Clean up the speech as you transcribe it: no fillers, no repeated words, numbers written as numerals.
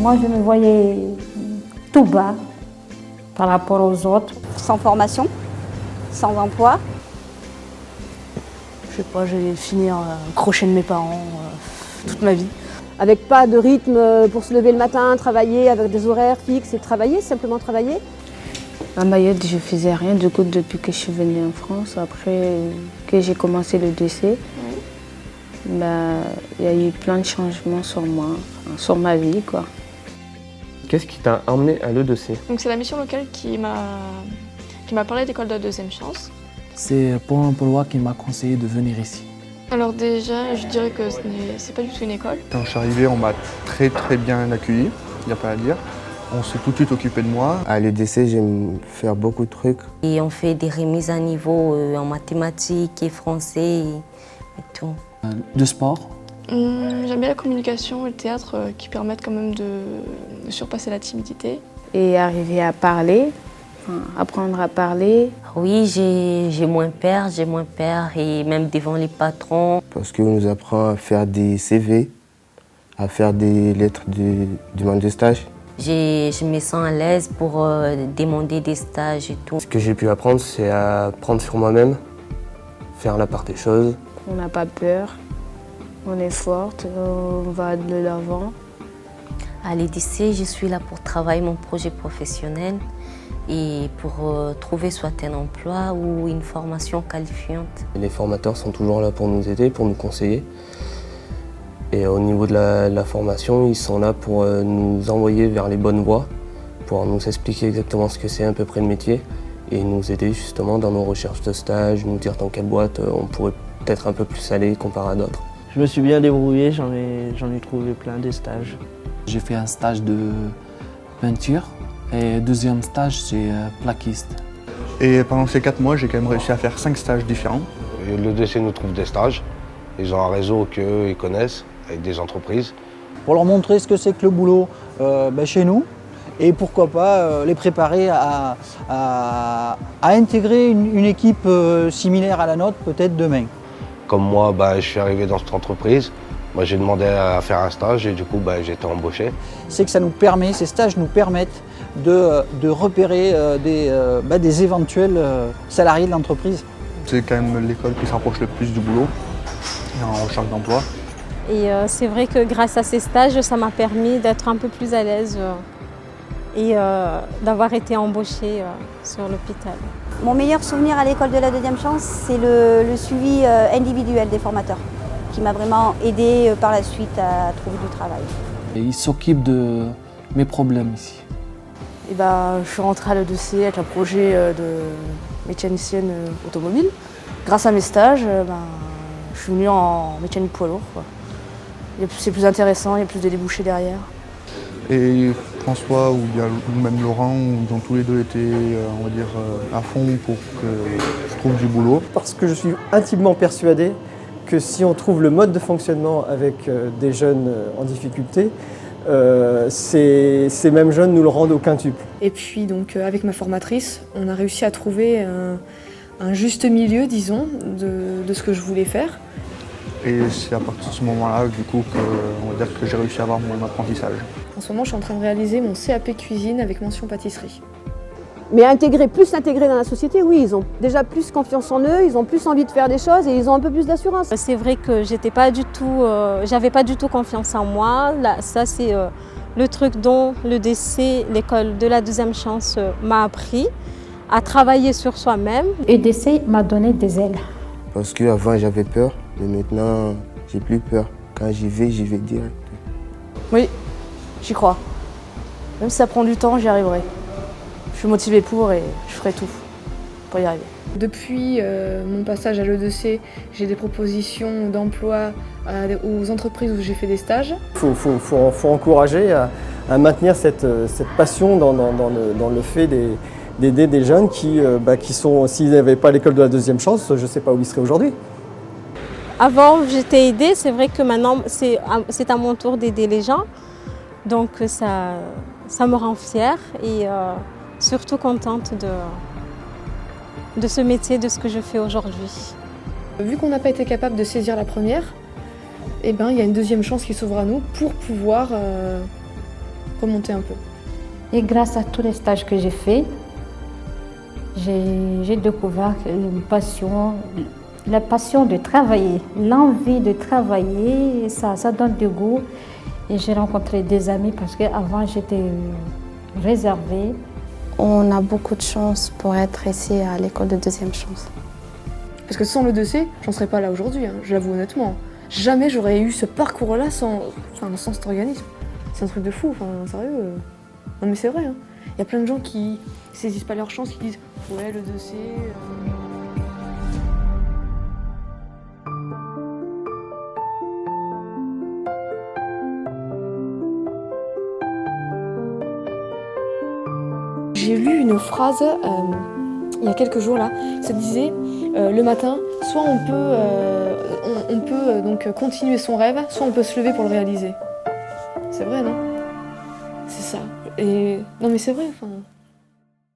Moi, je me voyais tout bas par rapport aux autres. Sans formation, sans emploi. Je sais pas, j'allais finir crochet de mes parents toute ma vie. Avec pas de rythme pour se lever le matin, travailler avec des horaires fixes et travailler, simplement travailler. À Mayotte, je faisais rien du coup depuis que je suis venue en France. Après que j'ai commencé le DC, il y a eu plein de changements sur moi, sur ma vie, quoi. Qu'est-ce qui t'a emmené à l'E2C? Donc c'est la mission locale qui m'a parlé d'école de la deuxième chance. C'est Pôle emploi qui m'a conseillé de venir ici. Alors déjà, je dirais que c'est pas du tout une école. Quand je suis arrivé, on m'a très bien accueilli, il n'y a pas à dire. On s'est tout de suite occupé de moi. À l'EDC, j'aime faire beaucoup de trucs. Et on fait des remises à niveau en mathématiques et français et tout. De sport? J'aime bien la communication et le théâtre qui permettent quand même de surpasser la timidité. Et arriver à parler, apprendre à parler. Oui, j'ai moins peur et même devant les patrons. Parce qu'on nous apprend à faire des CV, à faire des lettres de demande de stage. Je me sens à l'aise pour demander des stages et tout. Ce que j'ai pu apprendre, c'est à prendre sur moi-même, faire la part des choses. On n'a pas peur, on est forte, on va de l'avant. À l'EDC, je suis là pour travailler mon projet professionnel et pour trouver soit un emploi ou une formation qualifiante. Les formateurs sont toujours là pour nous aider, pour nous conseiller. Et au niveau de la formation, ils sont là pour nous envoyer vers les bonnes voies, pour nous expliquer exactement ce que c'est à peu près le métier et nous aider justement dans nos recherches de stage, nous dire dans quelle boîte on pourrait peut-être un peu plus aller comparé à d'autres. Je me suis bien débrouillé, j'en ai trouvé plein des stages. J'ai fait un stage de peinture et deuxième stage, c'est plaquiste. Et pendant ces 4 mois, j'ai quand même réussi à faire 5 stages différents. L'EDC nous trouve des stages. Ils ont un réseau qu'eux connaissent avec des entreprises. Pour leur montrer ce que c'est que le boulot chez nous et pourquoi pas les préparer à intégrer une équipe similaire à la nôtre peut-être demain. Comme moi, je suis arrivé dans cette entreprise. Moi, j'ai demandé à faire un stage et du coup, j'ai été embauché. C'est que ça nous permet, ces stages nous permettent de repérer des éventuels salariés de l'entreprise. C'est quand même l'école qui se rapproche le plus du boulot en recherche d'emploi. Et c'est vrai que grâce à ces stages, ça m'a permis d'être un peu plus à l'aise et d'avoir été embauchée sur l'hôpital. Mon meilleur souvenir à l'école de la deuxième chance, c'est le suivi individuel des formateurs, qui m'a vraiment aidé par la suite à trouver du travail. Et ils s'occupent de mes problèmes ici. Et je suis rentrée à l'E2C avec un projet de mécanicienne automobile. Grâce à mes stages, je suis venue en mécanique poids lourd, quoi. C'est plus intéressant, il y a plus de débouchés derrière. Et François ou même Laurent, ils ont tous les deux été, on va dire, à fond pour que je trouve du boulot. Parce que je suis intimement persuadé que si on trouve le mode de fonctionnement avec des jeunes en difficulté, ces mêmes jeunes nous le rendent au quintuple. Et puis donc avec ma formatrice, on a réussi à trouver un juste milieu, disons, de ce que je voulais faire. Et c'est à partir de ce moment-là, du coup, on va dire que j'ai réussi à avoir mon apprentissage. En ce moment, je suis en train de réaliser mon CAP cuisine avec mention pâtisserie. Mais plus s'intégrer dans la société, oui, ils ont déjà plus confiance en eux, ils ont plus envie de faire des choses et ils ont un peu plus d'assurance. C'est vrai que j'avais pas du tout confiance en moi. Là, ça, c'est le truc dont l'EDC, l'école de la deuxième chance, m'a appris à travailler sur soi-même. l'EDC m'a donné des ailes. Parce qu'avant, j'avais peur, mais maintenant, j'ai plus peur. Quand j'y vais direct. Oui, j'y crois. Même si ça prend du temps, j'y arriverai. Je suis motivée pour et je ferai tout pour y arriver. Depuis mon passage à l'E2C, j'ai des propositions d'emploi aux entreprises où j'ai fait des stages. Il faut encourager à maintenir cette passion dans le fait d'aider des jeunes qui sont, s'ils n'avaient pas l'école de la deuxième chance, je ne sais pas où ils seraient aujourd'hui. Avant, j'étais aidée, c'est vrai que maintenant, c'est à mon tour d'aider les gens. Donc ça me rend fière et surtout contente de ce métier, de ce que je fais aujourd'hui. Vu qu'on n'a pas été capable de saisir la première, il y a une deuxième chance qui s'ouvre à nous pour pouvoir remonter un peu. Et grâce à tous les stages que j'ai faits, j'ai découvert la passion de travailler, l'envie de travailler, ça donne du goût. Et j'ai rencontré des amis parce qu'avant j'étais réservée. On a beaucoup de chance pour être ici à l'école de deuxième chance. Parce que sans le 2C, j'en serais pas là aujourd'hui, hein, je l'avoue honnêtement. Jamais j'aurais eu ce parcours-là sans cet organisme. C'est un truc de fou, sérieux. Non mais c'est vrai, hein. Il y a plein de gens qui saisissent pas leur chance, qui disent « ouais, le 2C… J'ai lu une phrase il y a quelques jours là, ça disait le matin, soit on peut donc continuer son rêve, soit on peut se lever pour le réaliser. C'est vrai, non? C'est ça. Et non mais c'est vrai.